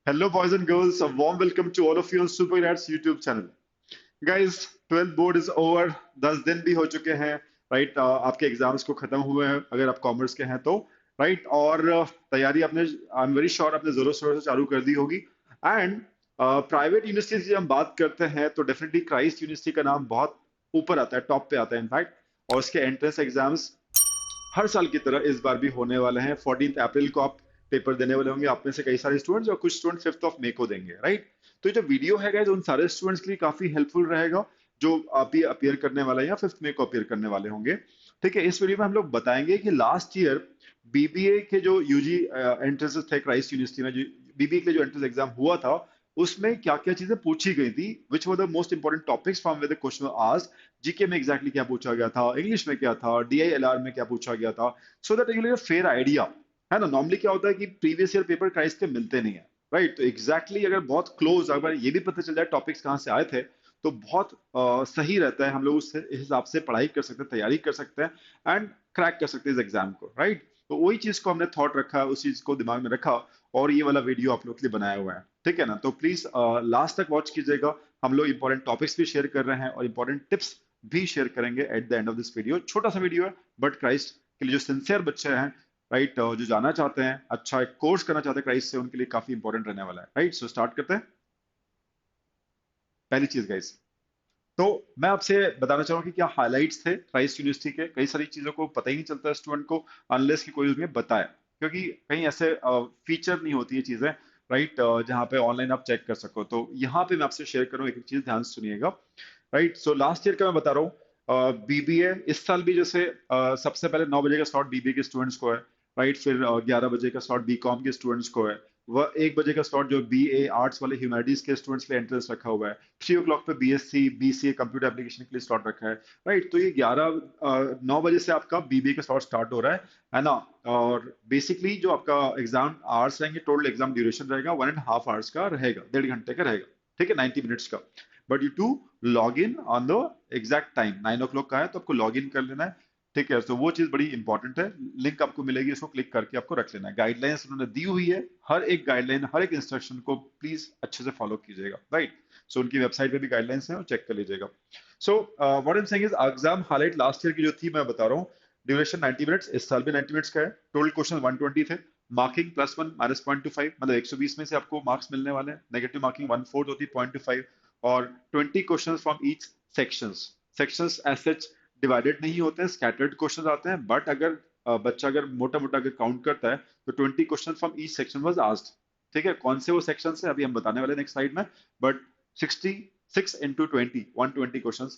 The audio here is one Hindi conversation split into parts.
Hello, boys and girls. A warm welcome to all of you on Super Rats YouTube channel. Guys, 12th board is over. 10 दिन भी हो चुके हैं। राइट, आपके एग्जाम्स को खत्म हुए हैं अगर आप कॉमर्स के हैं तो। राइट, और तैयारी आपने, आई एम वेरी श्योर, आपने जोरों शोरों से चालू कर दी होगी। एंड प्राइवेट यूनिवर्सिटी की जब हम बात करते हैं तो डेफिनेटली क्राइस्ट यूनिवर्सिटी का नाम बहुत ऊपर आता है, टॉप पे आता है इनफैक्ट। और उसके एंट्रेंस एग्जाम्स हर साल की तरह इस बार भी होने वाले हैं। 14 अप्रैल को आप पेपर देने वाले होंगे, आप में से कई सारे स्टूडेंट्स, और कुछ स्टूडेंट 5 मई को देंगे। राइट, तो ये जो वीडियो है गाइस उन सारे स्टूडेंट्स के लिए काफी हेल्पफुल रहेगा जो अभी अपियर करने वाले हैं या 5 मई को अपियर करने वाले होंगे। ठीक है, इस वीडियो में हम लोग बताएंगे कि लास्ट ईयर बीबीए के जो यूजी एंट्रेंसेस थे क्राइस्ट यूनिवर्सिटी में, जो बीबीए के लिए जो एंट्रेंस एग्जाम हुआ था, उसमें क्या क्या चीजें पूछी गई थी, which were the most important topics from with the question asked. GK में एग्जैक्टली क्या पूछा गया था, इंग्लिश में क्या था, डीआईएलआर में क्या पूछा गया था, so that you get a fair idea. है ना, नॉर्मली क्या होता है कि प्रीवियस ईयर पेपर क्राइस्ट के मिलते नहीं है। राइट, तो एग्जैक्टली अगर बहुत क्लोज, अगर ये भी पता चल जाए टॉपिक्स कहाँ से आए थे, तो बहुत सही रहता है। हम लोग उस हिसाब से पढ़ाई कर सकते हैं, तैयारी कर सकते हैं एंड क्रैक कर सकते हैं इस एग्जाम को। राइट, तो वही चीज को हमने थॉट रखा, उस चीज को दिमाग में रखा और ये वाला वीडियो आप लोग के लिए बनाया हुआ है। ठीक है ना, तो प्लीज लास्ट तक वॉच कीजिएगा। हम लोग इंपॉर्टेंट टॉपिक्स भी शेयर कर रहे हैं और इंपॉर्टेंट टिप्स भी शेयर करेंगे at the end of this video. छोटा सा वीडियो है, बट क्राइस्ट के लिए जो सिंसियर बच्चे हैं, राइट, जो जाना चाहते हैं, अच्छा एक कोर्स करना चाहते हैं क्राइस्ट से, उनके लिए काफी इंपॉर्टेंट रहने वाला है। राइट, सो स्टार्ट करते हैं। पहली चीज गाइस, तो मैं आपसे बताना चाहूंगा कि क्या हाइलाइट्स थे क्राइस्ट यूनिवर्सिटी के। कई सारी चीजों को पता ही नहीं चलता स्टूडेंट को अनलेस कि कोई उसमें बताए, क्योंकि कहीं ऐसे फीचर नहीं होती ये चीजें। राइट, जहाँ पे ऑनलाइन आप चेक कर सको, तो यहाँ पे मैं आपसे शेयर करूँ एक एक चीज, ध्यान से सुनिएगा। राइट, सो लास्ट ईयर का मैं बता रहा हूँ, बीबीए इस साल भी जैसे सबसे पहले 9 बजे का स्लॉट बीबीए के स्टूडेंट्स को है। राइट, फिर 11 बजे का स्लॉट बीकॉम के स्टूडेंट्स को है। वह 1 बजे का स्लॉट जो बीए आर्ट्स वाले ह्यूमैनिटीज के स्टूडेंट्स के लिए एंट्रेंस रखा हुआ है। 3 o'clock पे बीएससी बीसीए कंप्यूटर एप्लीकेशन के लिए स्लॉट रखा है। राइट, तो ये 9 बजे से आपका बीबीए का स्लॉट स्टार्ट हो रहा है ना। और बेसिकली जो आपका एग्जाम आवर्स रहेंगे, टोटल एग्जाम ड्यूरेशन रहेगा 1.5 आवर्स का रहेगा, 1.5 घंटे का रहेगा। ठीक है, 90 मिनट्स का। But you to log in on the exact time, 9 o'clock का है तो आपको लॉग इन कर लेना है। ठीक है, तो वो चीज बड़ी इंपॉर्टेंट है। लिंक आपको मिलेगी, उसको क्लिक करके आपको रख लेना है। गाइडलाइंस उन्होंने दी हुई है, हर एक गाइडलाइन, हर एक इंस्ट्रक्शन को प्लीज अच्छे से फॉलो कीजिएगा। राइट, सो उनकी वेबसाइट पे भी गाइडलाइंस है और चेक कर लीजिएगा। So what I am saying is, exam highlight last year की जो थी मैं बता रहा हूँ। ड्यूरेशन 90 मिनट्स, इस साल भी 90 मिनट्स का है। टोटल क्वेश्चन 120 थे। मार्किंग +1 -0.25, मतलब 120 में से आपको मार्क्स मिलने वाले हैं। नेगेटिव मार्किंग 1/4 होती है, 0.25। और 20 question from each sections. Sections as such divided नहीं होते हैं, स्कैटर्ड क्वेश्चन आते हैं। बट अगर बच्चा अगर मोटा मोटा अगर काउंट करता है तो 20 question from each section was asked. ठीक है, कौन से वो सेक्शन है अभी हम बताने वाले नेक्स्ट स्लाइड में। बट 66 × 20, 120 क्वेश्चन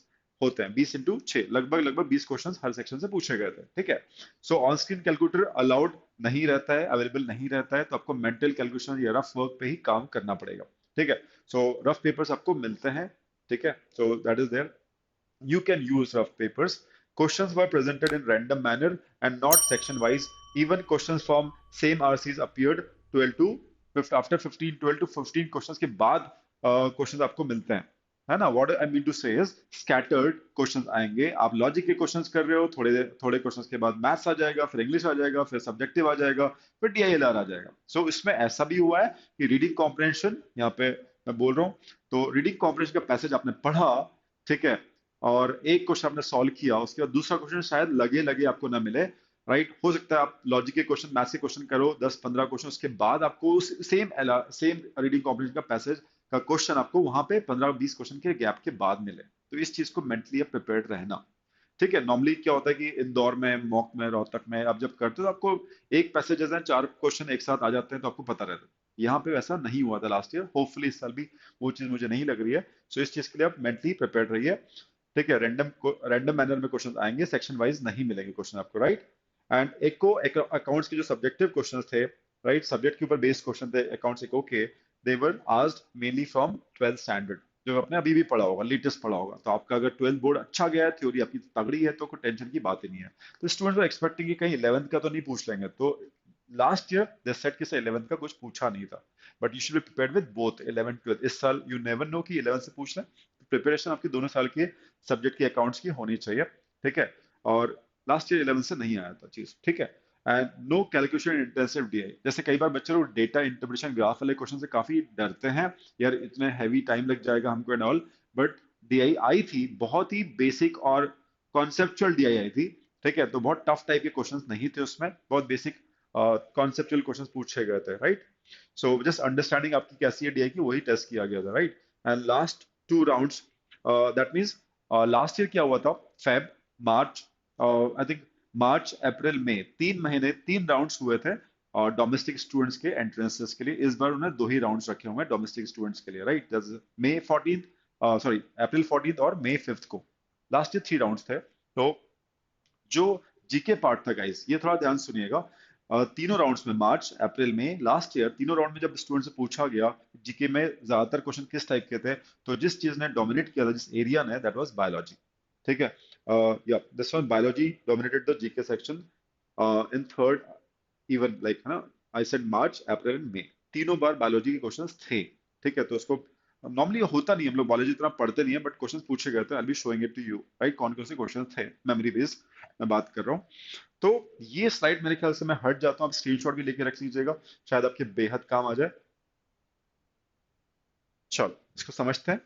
होते हैं। 20 × 6, लगभग लगभग 20 क्वेश्चन हर सेक्शन से पूछे गए थे। ठीक है, so on screen calculator allowed नहीं रहता है, अवेलेबल नहीं रहता है, तो आपको मेंटल कैलकुलेशन या रफ वर्क पे ही काम करना पड़ेगा। ठीक है, सो रफ पेपर्स आपको मिलते हैं। ठीक है, so that is there, you can use rough papers. Questions were presented in random manner and not section wise. Even questions from same RCs appeared 12 to 15, after 15, 12 to 15 questions के बाद क्वेश्चंस आपको मिलते हैं। है ना, व्हाट आई मीन टू से इज स्कैटर्ड क्वेश्चंस आएंगे। आप लॉजिक के क्वेश्चंस कर रहे हो, थोड़े थोड़े क्वेश्चंस के बाद मैथ्स आ जाएगा, फिर इंग्लिश आ जाएगा, फिर सब्जेक्टिव आ जाएगा, फिर डीआईएलआर आ जाएगा। सो इसमें ऐसा भी हुआ है कि रीडिंग कॉम्प्रहेंशन, यहाँ पे मैं बोल रहा हूँ, तो रीडिंग कॉम्प्रहेंशन का पैसेज आपने पढ़ा, ठीक है, और एक क्वेश्चन आपने सॉल्व किया, उसके बाद दूसरा क्वेश्चन शायद लगे लगे आपको ना मिले। राइट, हो सकता है आप लॉजिक के क्वेश्चन, मैथ्स के क्वेश्चन करो 10-15 क्वेश्चन, उसके बाद आपको सेम सेम रीडिंग कॉम्प्रिहेंशन का पैसेज का क्वेश्चन आपको वहां पे 15-20 क्वेश्चन के गैप के बाद मिले। तो इस चीज को मेंटली प्रिपेयर्ड रहना। ठीक है, नॉर्मली क्या होता है कि इंदौर में, मॉक में, रोहतक में आप जब करते हो तो आपको एक पैसेज जैसे 4 क्वेश्चन एक साथ आ जाते हैं तो आपको पता रहता है। यहाँ पे वैसा नहीं हुआ था लास्ट ईयर, होपफुली इस साल भी वो चीज मुझे नहीं लग रही है। सो इस चीज के लिए आप मेंटली प्रिपेयर्ड रहिए। ठीक है, रैंडम मैनर में क्वेश्चन आएंगे, सेक्शन वाइज नहीं मिलेंगे क्वेश्चन आपको। राइट, एंड इको अकाउंट्स के जो सब्जेक्टिव क्वेश्चन थे, राइट, सब्जेक्ट के ऊपर बेस्ड क्वेश्चन थे अकाउंट्स इको के, they were asked mainly from 12th standard, जो आपने अभी भी पढ़ा होगा, लेटेस्ट पढ़ा होगा। तो आपका अगर 12th बोर्ड अच्छा गया है, थ्योरी आपकी तगड़ी है, तो कोई टेंशन की बात ही नहीं है। तो स्टूडेंट्स आर एक्सपेक्टिंग कि कहीं 11th का तो नहीं पूछ लेंगे। तो लास्ट ईयर दे सेड कि सर 11th का कुछ पूछा नहीं था, but you should be prepared with both 11th 12th। इस साल यू नेवर नो कि 11th से पूछ लें, प्रिपरेशन आपकी दोनों साल के सब्जेक्ट की अकाउंट्स की होनी चाहिए। ठीक है, और लास्ट ईयर 11 से नहीं आया था चीज। ठीक है, and no calculation intensive DI. जैसे कई बार बच्चे लोग डेटा इंटरप्रिटेशन ग्राफ वाले क्वेश्चन से काफी डरते हैं, यार इतने हैवी टाइम लग जाएगा हमको एंड ऑल, बट डीआई आई थी बहुत ही बेसिक और कॉन्सेप्चुअल डीआई आई थी। ठीक है, तो बहुत टफ टाइप के क्वेश्चंस नहीं थे उसमें, बहुत बेसिक कॉन्सेप्चुअल क्वेश्चंस पूछे गए थे, राइट। सो जस्ट अंडरस्टैंडिंग आपकी कैसी है डीआई की, वही टेस्ट किया गया था, right. And last two rounds, that means last year क्या हुआ था, Feb, March, I think March अप्रैल मई, 3 महीने 3 राउंड्स हुए थे और डोमेस्टिक स्टूडेंट्स के एंट्रेंसेस के लिए। इस बार उन्होंने 2 ही राउंड्स रखे हुए हैं डोमेस्टिक स्टूडेंट्स के लिए, राइट। मई 14, सॉरी अप्रैल 14 और मई 5 को, लास्ट ईयर 3 राउंड्स थे। तो जो जीके पार्ट था गाइस, ये थोड़ा ध्यान सुनिएगा। तीनों राउंड्स में, मार्च अप्रैल में, लास्ट ईयर तीनों राउंड में जब स्टूडेंट से पूछा गया जीके में ज्यादातर क्वेश्चन किस टाइप के थे, तो जिस चीज ने डोमिनेट किया था, जिस एरिया ने, दैट वाज बायोलॉजी। ठीक है, या this one biology dominated the GK section in third, even like, है ना, I said March April and मई, तीनों बार बायोलॉजी के क्वेश्चंस थे। ठीक है, तो उसको नॉर्मली होता नहीं, हम लोग बायोलॉजी इतना पढ़ते नहीं है, बट क्वेश्चंस पूछे गए थे, I will be showing it to you, right, कौन कौन से क्वेश्चंस थे, मेमोरी बेस्ड मैं बात कर रहा हूँ। तो ये स्लाइड मेरे ख्याल से मैं हट जाता हूँ, आप स्क्रीनशॉट भी लेके रख लीजिएगा, शायद आपके बेहद काम आ जाए। चलो इसको समझते हैं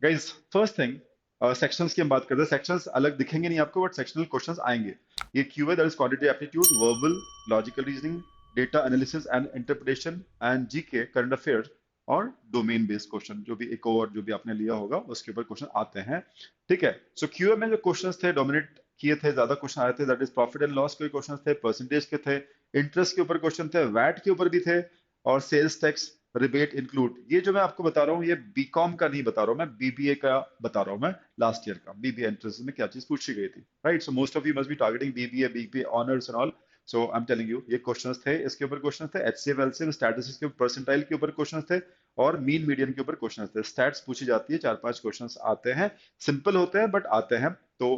गाइस। फर्स्ट थिंग, सेक्शंस की हम बात करते हैं। सेक्शंस अलग दिखेंगे नहीं आपको, बट सेक्शनल क्वेश्चंस आएंगे। ये क्यू है, that is quantitative aptitude, verbal, logical reasoning, data analysis and interpretation, and GK, current affairs, और डोमेन बेस्ड क्वेश्चन, जो भी एक और जो भी आपने लिया होगा उसके ऊपर क्वेश्चन आते हैं। ठीक है, सो क्यूए में जो क्वेश्चंस थे डोमिनेट किए थे, ज्यादा क्वेश्चन आए थे, that is profit and loss के क्वेश्चन थे, परसेंटेज के थे, इंटरेस्ट के ऊपर क्वेश्चन थे, वैट के ऊपर भी थे, और सेल्स टैक्स, रिबेट इंक्लूड। ये जो मैं आपको बता रहा हूँ, ये बीकॉम का नहीं बता रहा हूँ मैं, बीबीए का बता रहा हूँ मैं, लास्ट ईयर का बीबीए एंट्रेंस में क्या चीज पूछी गई थी, right. So most of you must be targeting BBA, BBA honours and all. So I am telling you, ये क्वेश्चंस थे, इसके ऊपर क्वेश्चन थे, एचसीएफ एलसीएम स्टैटिस्टिक्स के परसेंटाइल के ऊपर क्वेश्चन थे, और मीन मीडियन के ऊपर क्वेश्चन थे। स्टैट्स पूछी जाती है, 4-5 क्वेश्चन आते हैं, सिंपल होते हैं बट आते हैं। तो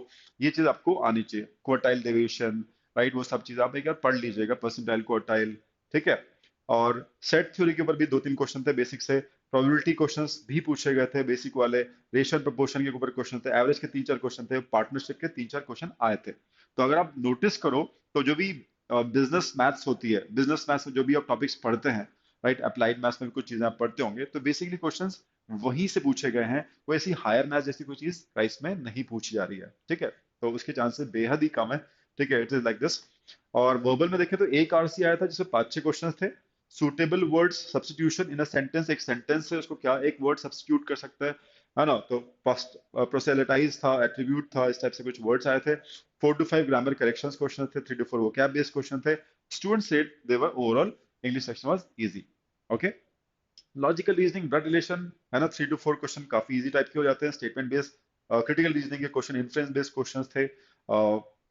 ये चीज आपको आनी चाहिए, क्वार्टाइल डेविएशन, राइट, वो सब चीज आप एक बार पढ़ लीजिएगा, परसेंटाइल, क्वार्टाइल। ठीक है, और सेट थ्योरी के ऊपर भी 2-3 क्वेश्चन थे बेसिक से, प्रोबेबिलिटी क्वेश्चंस भी पूछे गए थे बेसिक वाले, रेशियो प्रोपोर्शन के ऊपर क्वेश्चन थे, एवरेज के 3-4 क्वेश्चन थे, पार्टनरशिप के 3-4 क्वेश्चन आए थे। तो अगर आप नोटिस करो, तो जो भी बिजनेस मैथ्स होती है, बिजनेस मैथ्स में जो भी आप टॉपिक्स पढ़ते हैं, राइट, अप्लाइड मैथ्स में भी कुछ चीजें आप पढ़ते होंगे, तो बेसिकली क्वेश्चंस वहीं से पूछे गए हैं, कोई ऐसी हायर मैथ्स जैसी कोई चीज प्राइस में नहीं पूछी जा रही है। ठीक है, तो उसके चांसेस बेहद ही कम है। ठीक है, इट इज लाइक दिस। और वर्बल में देखें तो एक आरसी आया था जिसमें 5-6 क्वेश्चन थे। Suitable words substitution in a sentence, एक सेंटेंस से उसको क्या एक वर्ड सब्स्टिट्यूट कर सकता है ना, तो फर्स्ट प्रोसेलेटाइज था, एट्रीब्यूट था, इस टाइप से कुछ वर्ड्स आए थे। 4 to 5 ग्रामर करेक्शंस क्वेश्चन थे, 3 to 4 वोकैब बेस्ड क्वेश्चन थे। Student said their overall English section was easy. Okay, logical reasoning, blood relation, है ना, 3 to 4 क्वेश्चन काफी इजी टाइप के हो जाते हैं। स्टेटमेंट बेस्ड, क्रिटिकल रीजनिंग के क्वेश्चन, इन्फ्रेंस बेस्ड क्वेश्चन थे,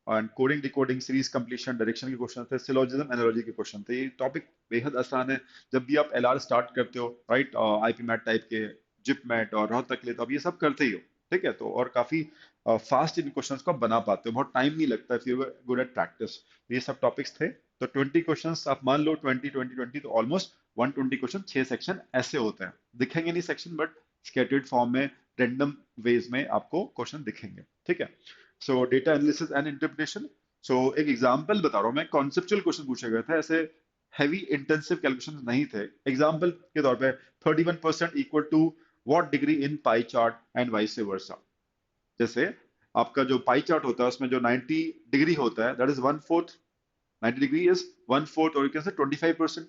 and coding decoding, series completion, direction के क्वेश्चन थे, सिलोजिज्म एनालॉजी के क्वेश्चन थे। ये टॉपिक बेहद आसान है। जब भी आप एलआर स्टार्ट करते हो, राइट, आईपी मैट टाइप के, जिप मैट और रोहतक के लिए, तो आप ये सब करते ही हो। ठीक है, तो और काफी फास्ट इन क्वेश्चंस को आप बना पाते हो, बहुत टाइम नहीं लगता if you good at practice. ये सब टॉपिक्स थे। तो 20 क्वेश्चंस आप मान लो, 20 20 20, तो ऑलमोस्ट 120 क्वेश्चन, 6 सेक्शन ऐसे होते हैं। दिखेंगे नहीं सेक्शन, बट स्केटर्ड फॉर्म में, रेंडम वेज में आपको क्वेश्चन दिखेंगे। ठीक है, so data analysis and interpretation. So एक एग्जांपल बता रहा हूं मैं, कॉन्सेप्चुअल क्वेश्चन पूछे गए थे, ऐसे हैवी इंटेंसिव कैलकुलेशन नहीं थे। एग्जांपल के तौर पे, 31% equal to what degree in pie chart and vice versa. जैसे आपका जो पाई चार्ट होता है, उसमें जो 90 डिग्री होता है, दैट इज 1/4, 90 डिग्री इज 1/4, और यू कैन से 25%,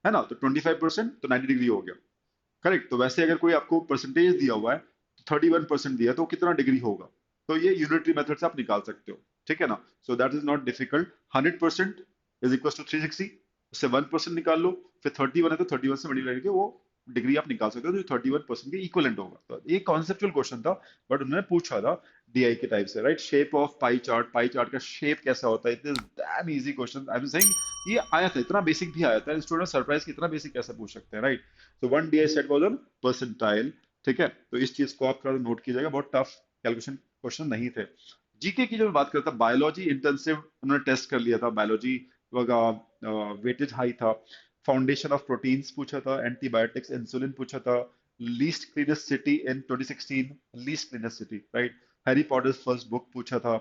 है ना, तो 25% तो 90 डिग्री हो गया, करेक्ट। तो वैसे अगर कोई आपको परसेंटेज दिया हुआ है, 31% दिया है, तो कितना डिग्री होगा, तो ये यूनिटरी मेथड से आप निकाल सकते हो। ठीक है ना, so that is not difficult. 100% is equal to 360, उससे 1% निकाल लो, फिर 31 है तो 31 से मल्टीप्लाई करके वो डिग्री आप निकाल सकते हो, जो 31% के इक्वलेंट होगा। तो ये कॉन्सेप्चुअल क्वेश्चन था, बट उन्होंने पूछा था डीआई के टाइप से, right. Shape of pie chart, pie chart का शेप कैसा होता है, it is damn easy question, I am saying. ये आया था, इतना बेसिक भी आया था, स्टूडेंट सरप्राइज कि इतना बेसिक कैसे पूछ सकते हैं, राइट। तो one DI set was on percentile. ठीक है, तो इस चीज को आप थोड़ा नोट कीजिएगा, बहुत टफ कैलकुलेशन क्वेश्चन नहीं थे। जीके की जो बात करता, बायोलॉजी इंटेंसिव उन्होंने टेस्ट कर लिया था, बायोलॉजी वेटेज हाई था। फाउंडेशन ऑफ प्रोटीन्स पूछा था, एंटीबायोटिक्स, इंसुलिन पूछा था, least cleanest city in 2016, least cleanest city, right. Harry Potter's first book पूछा था,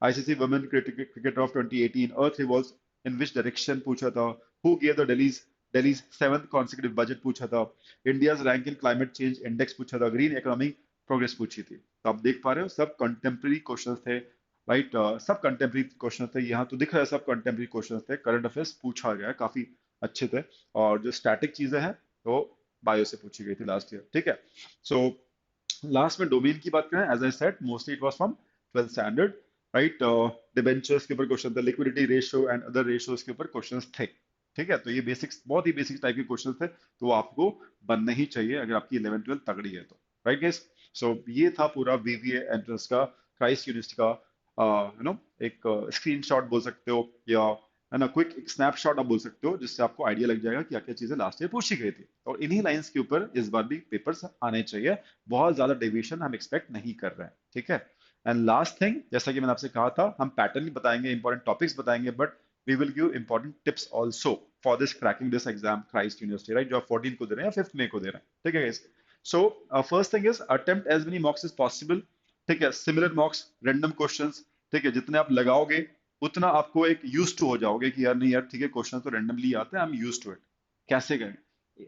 ICC women cricketer of 2018, earth revolves in which direction पूछा था, who gave the Delhi's seventh consecutive budget पूछा था, India's rank in climate change index पूछा था, ग्रीन इकोनॉमिक प्रोग्रेस पूछी थी। तो आप देख पा रहे हो सब कंटेम्प्रेरी क्वेश्चन थे, राइट। सब कंटेम्प्रेरी क्वेश्चन थे, यहाँ तो दिख रहा है सब कंटेम्प्रेरी क्वेश्चन थे, करंट अफेयर्स पूछा गया है, काफी अच्छे थे। और जो स्टैटिक चीजें हैं वो बायो से पूछी गई थी लास्ट ईयर, ठीक है। सो लास्ट में डोमेन की बात करें, as I said mostly it was from 12th standard, right. Debentures के ऊपर क्वेश्चन थे, liquidity ratio and other ratios के ऊपर क्वेश्चंस थे, ठीक है। तो ये बेसिक्स, बहुत ही बेसिक टाइप के क्वेश्चन थे, तो वो आपको बनना ही चाहिए अगर आपकी 11th 12th तगड़ी है तो, राइट गाइस। सो ये था पूरा बीवीए एंट्रेंस का, क्राइस्ट यूनिवर्सिटी का एक स्क्रीनशॉट बोल सकते हो, या है ना क्विक एक स्नैपशॉट आप बोल सकते हो, जिससे आपको आइडिया लग जाएगा क्या क्या चीजें लास्ट ईयर पूछी गई थी। और इन्हीं लाइंस के ऊपर इस बार भी पेपर्स आने चाहिए, बहुत ज्यादा डेविएशन हम एक्सपेक्ट नहीं कर रहे हैं, ठीक है। एंड लास्ट थिंग, जैसा कि मैंने आपसे कहा था, हम पैटर्न बताएंगे, इंपॉर्टेंट टॉपिक्स बताएंगे, but we will give important tips also for this cracking this exam Christ University, right, जो आप 14 को दे रहे हैं या 5th मई को दे रहे हैं, ठीक है guys? So first thing is attempt as many mocks is possible, ठीक है। सिमिलर मॉक्स, रैंडम क्वेश्चंस, ठीक है, जितने आप लगाओगे उतना आपको एक यूज टू हो जाओगे कि यार नहीं यार ठीक है, क्वेश्चन तो रैंडमली आते हैं, I am use to it. कैसे करें,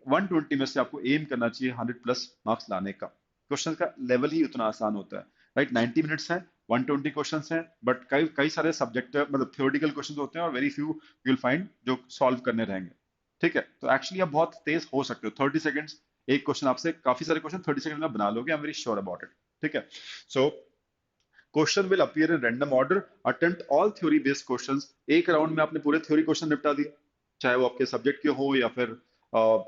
120 में से आपको एम करना चाहिए 100 प्लस मार्क्स लाने का, क्वेश्चन का लेवल ही उतना आसान होता है, राइट। 90 मिनट्स है, 120 क्वेश्चन हैं, बट कई कई सारे सब्जेक्ट मतलब थियोरेटिकल क्वेश्चन होते हैं, और very few you will find जो सॉल्व करने रहेंगे, ठीक है। तो एक्चुअली आप बहुत तेज हो सकते हो, 30 सेकंड्स एक क्वेश्चन आपसे, काफी सारे क्वेश्चन 30 सेकंड में बना लोगे, आई am very sure about it, ठीक है। So question will appear in random order, attempt all theory based questions. एक राउंड में आपने पूरे थ्योरी क्वेश्चन निपटा दिए, चाहे वो आपके सब्जेक्ट के हो, या फिर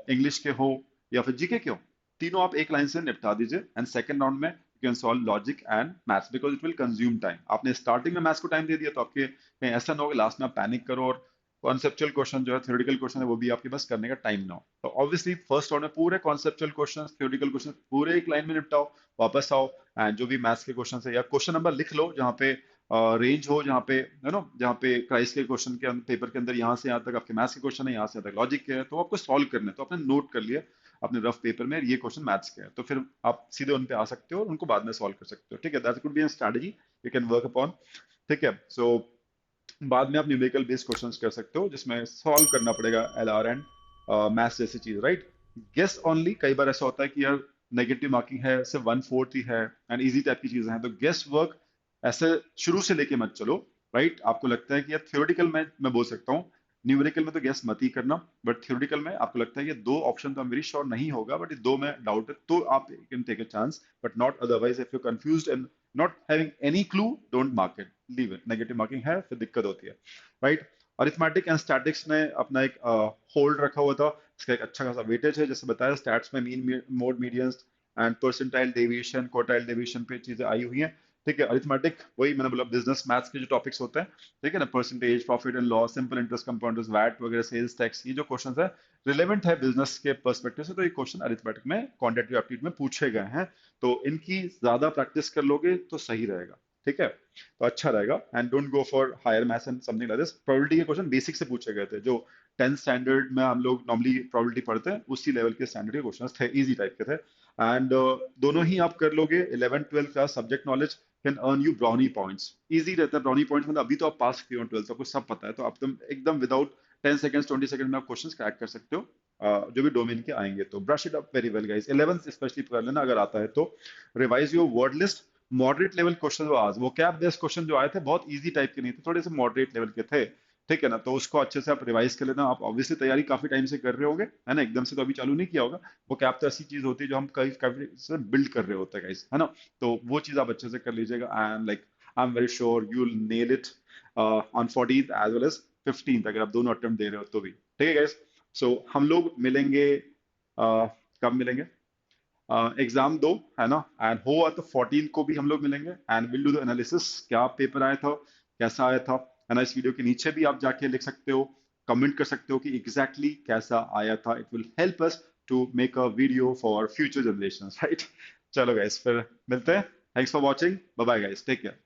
इंग्लिश के हो, या फिर जीके के हो, तीनों आप एक लाइन से निपटा दीजिए। एंड सेकंड राउंड में you can solve logic and maths, because it will consume time. आपने स्टार्टिंग में मैथ्स को टाइम दे दिया, तो आपके कहीं ऐसा ना हो कि लास्ट में आप पैनिक करो और कॉन्सेप्चुअल क्वेश्चन जो है, थ्योरेटिकल क्वेश्चन है, वो भी आपके पास करने का टाइम ना हो। तो ऑब्वियसली फर्स्ट राउंड में पूरे कॉन्सेप्चुअल क्वेश्चन, थ्योरेटिकल क्वेश्चन पूरे एक लाइन में निपटाओ, वापस आओ, एंड जो भी मैथ्स के क्वेश्चन है या क्वेश्चन नंबर लिख लो जहाँ पे रेंज हो, जहाँ पे है ना, जहाँ पे क्राइस्ट के क्वेश्चन के पेपर के अंदर यहाँ से यहाँ तक आपके मैथ्स के क्वेश्चन है, यहाँ से यहाँ तक लॉजिक के है, तो आपको सॉल्व करने हैं। तो आपने नोट कर लिया अपने रफ पेपर में ये क्वेश्चन मैथ्स के हैं, तो फिर आप सीधे उन पे आ सकते हो और उनको बाद में सॉल्व कर सकते हो, ठीक है। That could be a strategy you can work upon, ठीक है। सो बाद में आप न्यूमेरिकल बेस्ड क्वेश्चंस कर सकते हो, जिसमें सॉल्व करना पड़ेगा एलआर एंड मैथ्स जैसी चीज, राइट। गेस ओनली, कई बार ऐसा होता है कि यार नेगेटिव मार्किंग है, सिर्फ 1/4 ही है, एंड इजी टाइप की चीजें हैं, तो गेस वर्क ऐसे शुरू से लेके मत चलो, राइट। आपको लगता है कि यार थ्योरेटिकल में मैं बोल सकता हूँ, न्यूमेरिकल में तो गेस मत ही करना, बट थ्योरेटिकल में आपको लगता है कि दो ऑप्शन तो वेरी श्योर नहीं होगा, बट दो में डाउट है, तो आप can take a chance, but not otherwise. If you confused and not having any clue, don't mark it, leave it. Negative marking है फिर दिक्कत होती है, राइट। अरिथमेटिक एंड स्टैटिक्स ने अपना एक होल्ड रखा हुआ था, इसका एक अच्छा खासा वेटेज है, जैसे बताया स्टैट्स में mean mode medians and percentile deviation quartile deviation पे चीजें आई हुई हैं, ठीक है। अरिथमेटिक वही मैंने बोला, बिजनेस मैथ्स के जो टॉपिक्स होते हैं, ठीक है ना, percentage, profit and loss, simple interest, compounders, VAT वगैरह, सेल्स टैक्स, ये जो क्वेश्चन है रिलेवेंट है बिजनेस के पर्सपेक्टिव से, तो ये क्वेश्चन अरिथमेटिक में क्वांटिटेटिव एप्टीट्यूड में पूछे गए हैं, तो इनकी ज्यादा प्रैक्टिस कर लोगे तो सही रहेगा, ठीक है, तो अच्छा रहेगा। And don't go for higher maths and something like this. Probability के क्वेश्चन बेसिक से पूछे गए थे, जो 10th स्टैंडर्ड में हम लोग नॉर्मली प्रोबेबिलिटी पढ़ते हैं, उसी लेवल के स्टैंडर्ड के क्वेश्चंस थे, इजी टाइप के थे। एंड दोनों ही आप कर लोगे, 11th 12th का subject knowledge can earn you brownie points, easy रहता है ब्राउनी पॉइंट्स, मतलब अभी तो आप पास किए हो 12th, आपको सब पता है, तो आप तुम एकदम विदाउट 10 सेकंड्स 20 सेकंड में आप क्वेश्चंस क्रैक कर सकते हो, जो भी डोमेन के आएंगे, तो brush it up very well guys, 11th specially कर लेना अगर आता है तो। Revise your word list, moderate level question वो आज वो कैप बेस्ड क्वेश्चन जो आए थे बहुत इजी टाइप के नहीं थे, थोड़े से मॉडरेट लेवल के थे, ठीक है ना, तो उसको अच्छे से आप रिवाइज कर लेना। आप ऑब्वियसली तैयारी काफी टाइम से कर रहे होगे, है ना, एकदम से तो अभी चालू नहीं किया होगा, वो कैप तो ऐसी चीज होती है जो हम कई काफी से बिल्ड कर रहे होते हैं गाइस, है ना, तो वो चीज आप अच्छे से कर लीजिएगा, and like I am very sure you will nail it on 14th as well as 15th, अगर आप दोनों अटेम्प्ट दे रहे हो तो भी, ठीक है गाइस। सो हम लोग मिलेंगे, कब मिलेंगे, एग्जाम दो, है ना, एंड हुआ तो 14 को भी हम लोग मिलेंगे, and will do the analysis, क्या पेपर आया था, कैसा आया था, है ना। इस वीडियो के नीचे भी आप जाके लिख सकते हो, कमेंट कर सकते हो कि एग्जैक्टली exactly कैसा आया था, it will help us to make a video for future generation, right. चलो गाइस फिर मिलते हैं, thanks for watching, bye bye guys, take care.